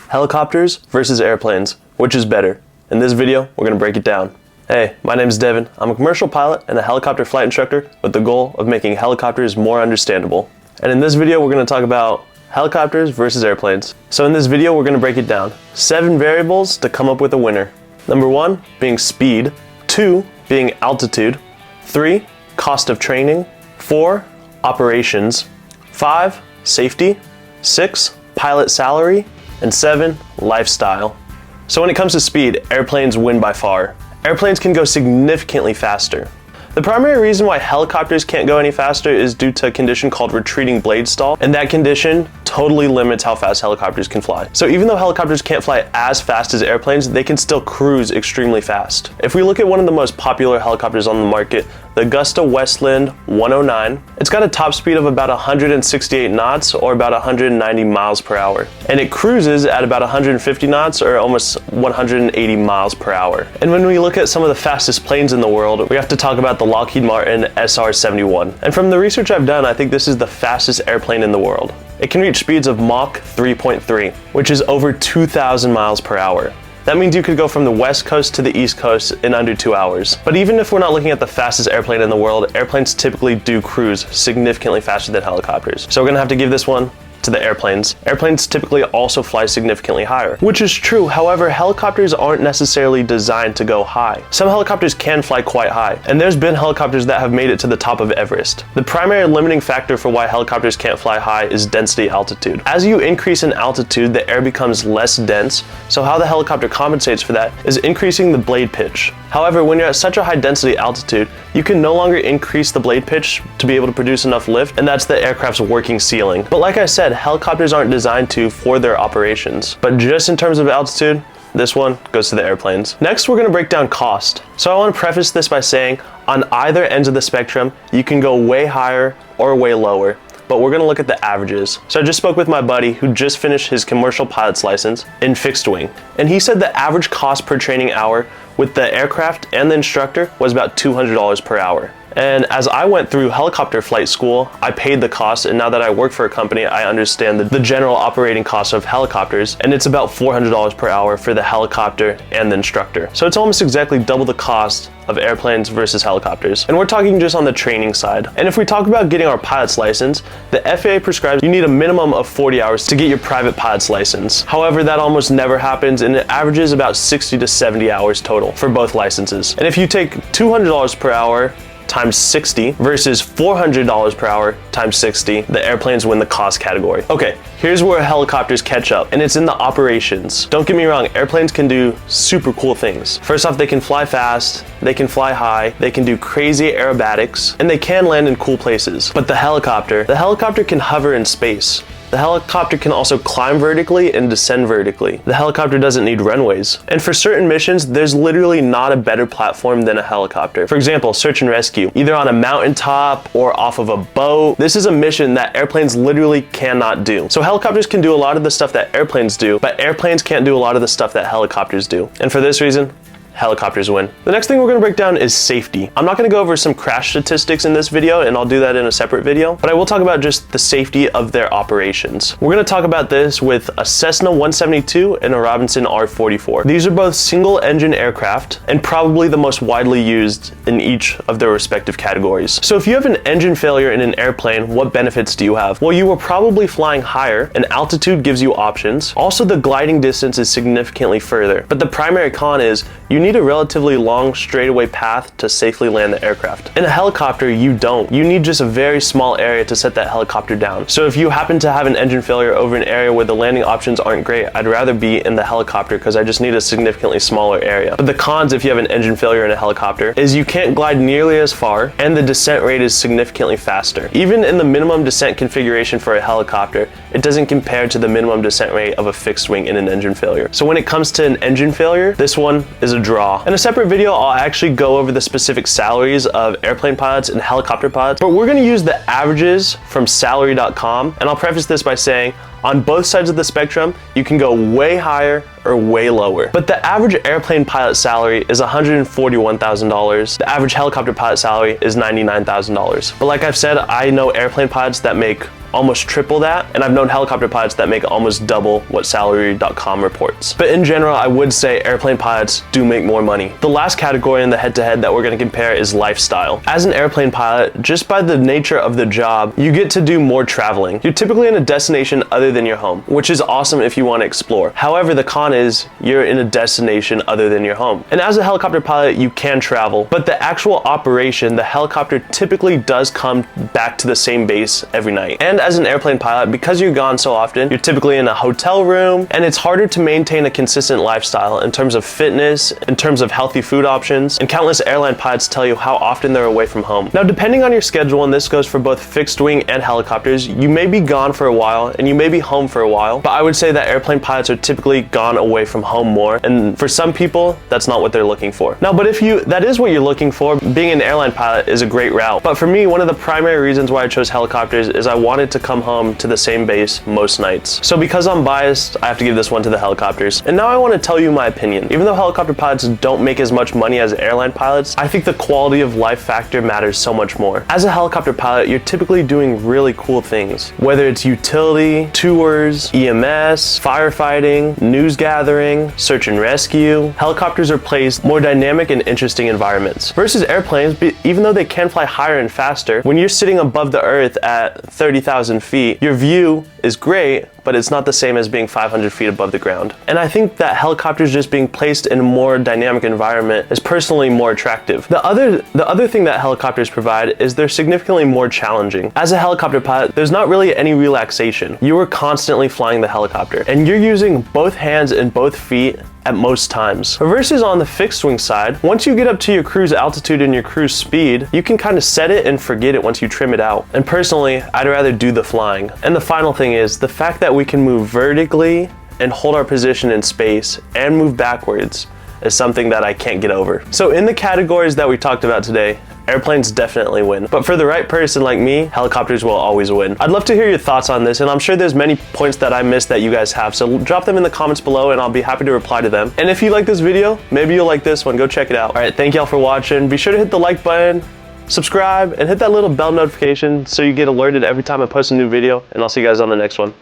Helicopters versus airplanes, which is better? In this video, we're gonna break it down. Hey, my name is Devin. I'm a commercial pilot and a helicopter flight instructor with the goal of making helicopters more understandable. And in this video, we're gonna talk about helicopters versus airplanes. So in this video, we're gonna break it down. 7 variables to come up with a winner. Number 1, being speed. 2, being altitude. 3, cost of training. 4, operations. 5, safety. 6, pilot salary. And 7, lifestyle. So when it comes to speed, airplanes win by far. Airplanes can go significantly faster. The primary reason why helicopters can't go any faster is due to a condition called retreating blade stall, and that condition totally limits how fast helicopters can fly. So even though helicopters can't fly as fast as airplanes, they can still cruise extremely fast. If we look at one of the most popular helicopters on the market, the Augusta Westland 109, it's got a top speed of about 168 knots or about 190 miles per hour. And it cruises at about 150 knots or almost 180 miles per hour. And when we look at some of the fastest planes in the world, we have to talk about the Lockheed Martin SR-71. And from the research I've done, I think this is the fastest airplane in the world. It can reach speeds of Mach 3.3, which is over 2,000 miles per hour. That means you could go from the West Coast to the East Coast in under 2 hours. But even if we're not looking at the fastest airplane in the world, airplanes typically do cruise significantly faster than helicopters. So we're gonna have to give this one to the airplanes. Airplanes typically also fly significantly higher, which is true. However, helicopters aren't necessarily designed to go high. Some helicopters can fly quite high, and there's been helicopters that have made it to the top of Everest. The primary limiting factor for why helicopters can't fly high is density altitude. As you increase in altitude, the air becomes less dense, so how the helicopter compensates for that is increasing the blade pitch. However, when you're at such a high density altitude, you can no longer increase the blade pitch to be able to produce enough lift, and that's the aircraft's working ceiling. But like I said, helicopters aren't designed to for their operations. But just in terms of altitude, this one goes to the airplanes. Next, we're gonna break down cost. So I wanna preface this by saying, on either ends of the spectrum, you can go way higher or way lower, but we're gonna look at the averages. So I just spoke with my buddy who just finished his commercial pilot's license in fixed wing, and he said the average cost per training hour with the aircraft and the instructor was about $200 per hour. And as I went through helicopter flight school, I paid the cost, and now that I work for a company, I understand the general operating cost of helicopters, and it's about $400 per hour for the helicopter and the instructor. So it's almost exactly double the cost of airplanes versus helicopters. And we're talking just on the training side. And if we talk about getting our pilot's license, the FAA prescribes you need a minimum of 40 hours to get your private pilot's license. However, that almost never happens, and it averages about 60 to 70 hours total for both licenses. And if you take $200 per hour times 60 versus $400 per hour times 60, the airplanes win the cost category. Okay, here's where helicopters catch up, and it's in the operations. Don't get me wrong, airplanes can do super cool things. First off, they can fly fast, they can fly high, they can do crazy aerobatics, and they can land in cool places. But the helicopter can hover in space. The helicopter can also climb vertically and descend vertically. The helicopter doesn't need runways. And for certain missions, there's literally not a better platform than a helicopter. For example, search and rescue, either on a mountaintop or off of a boat. This is a mission that airplanes literally cannot do. So helicopters can do a lot of the stuff that airplanes do, but airplanes can't do a lot of the stuff that helicopters do. And for this reason, helicopters win. The next thing we're gonna break down is safety. I'm not gonna go over some crash statistics in this video, and I'll do that in a separate video, but I will talk about just the safety of their operations. We're gonna talk about this with a Cessna 172 and a Robinson R-44. These are both single engine aircraft and probably the most widely used in each of their respective categories. So if you have an engine failure in an airplane, what benefits do you have? Well, you are probably flying higher, and altitude gives you options. Also, the gliding distance is significantly further, but the primary con is you need a relatively long straightaway path to safely land the aircraft. In a helicopter, you don't. You need just a very small area to set that helicopter down. So if you happen to have an engine failure over an area where the landing options aren't great, I'd rather be in the helicopter because I just need a significantly smaller area. But the cons if you have an engine failure in a helicopter is you can't glide nearly as far, and the descent rate is significantly faster. Even in the minimum descent configuration for a helicopter, it doesn't compare to the minimum descent rate of a fixed wing in an engine failure. So when it comes to an engine failure, this one is a draw. In a separate video, I'll actually go over the specific salaries of airplane pilots and helicopter pilots, but we're gonna use the averages from salary.com, and I'll preface this by saying On both sides of the spectrum, you can go way higher or way lower. But the average airplane pilot salary is $141,000. The average helicopter pilot salary is $99,000. But like I've said, I know airplane pilots that make almost triple that, and I've known helicopter pilots that make almost double what salary.com reports. But in general, I would say airplane pilots do make more money. The last category in the head-to-head that we're going to compare is lifestyle. As an airplane pilot, just by the nature of the job, you get to do more traveling. You're typically in a destination other than your home, which is awesome if you want to explore. However, the con is you're in a destination other than your home. And as a helicopter pilot, you can travel, but the actual operation, the helicopter typically does come back to the same base every night. And as an airplane pilot, because you're gone so often, you're typically in a hotel room, and it's harder to maintain a consistent lifestyle in terms of fitness, in terms of healthy food options, and countless airline pilots tell you how often they're away from home. Now, depending on your schedule, and this goes for both fixed wing and helicopters, you may be gone for a while, and you may be home for a while, but I would say that airplane pilots are typically gone away from home more, and for some people, that's not what they're looking for. Now, but if that is what you're looking for, being an airline pilot is a great route. But for me, one of the primary reasons why I chose helicopters is I wanted to come home to the same base most nights. So because I'm biased, I have to give this one to the helicopters. And now I want to tell you my opinion. Even though helicopter pilots don't make as much money as airline pilots, I think the quality of life factor matters so much more. As a helicopter pilot, you're typically doing really cool things. Whether it's utility, tours, EMS, firefighting, news gathering, search and rescue, helicopters are placed more dynamic and interesting environments. Versus airplanes, even though they can fly higher and faster, when you're sitting above the earth at 30,000 feet, your view is great, but it's not the same as being 500 feet above the ground. And I think that helicopters just being placed in a more dynamic environment is personally more attractive. The other thing that helicopters provide is they're significantly more challenging. As a helicopter pilot, there's not really any relaxation. You are constantly flying the helicopter, and you're using both hands and both feet at most times. Versus on the fixed wing side, once you get up to your cruise altitude and your cruise speed, you can kind of set it and forget it once you trim it out. And personally, I'd rather do the flying. And the final thing is the fact that we can move vertically and hold our position in space and move backwards is something that I can't get over. So in the categories that we talked about today, airplanes definitely win. But for the right person like me, helicopters will always win. I'd love to hear your thoughts on this, and I'm sure there's many points that I missed that you guys have, so drop them in the comments below and I'll be happy to reply to them. And if you like this video, maybe you'll like this one. Go check it out. All right, thank y'all for watching. Be sure to hit the like button, subscribe, and hit that little bell notification so you get alerted every time I post a new video, and I'll see you guys on the next one.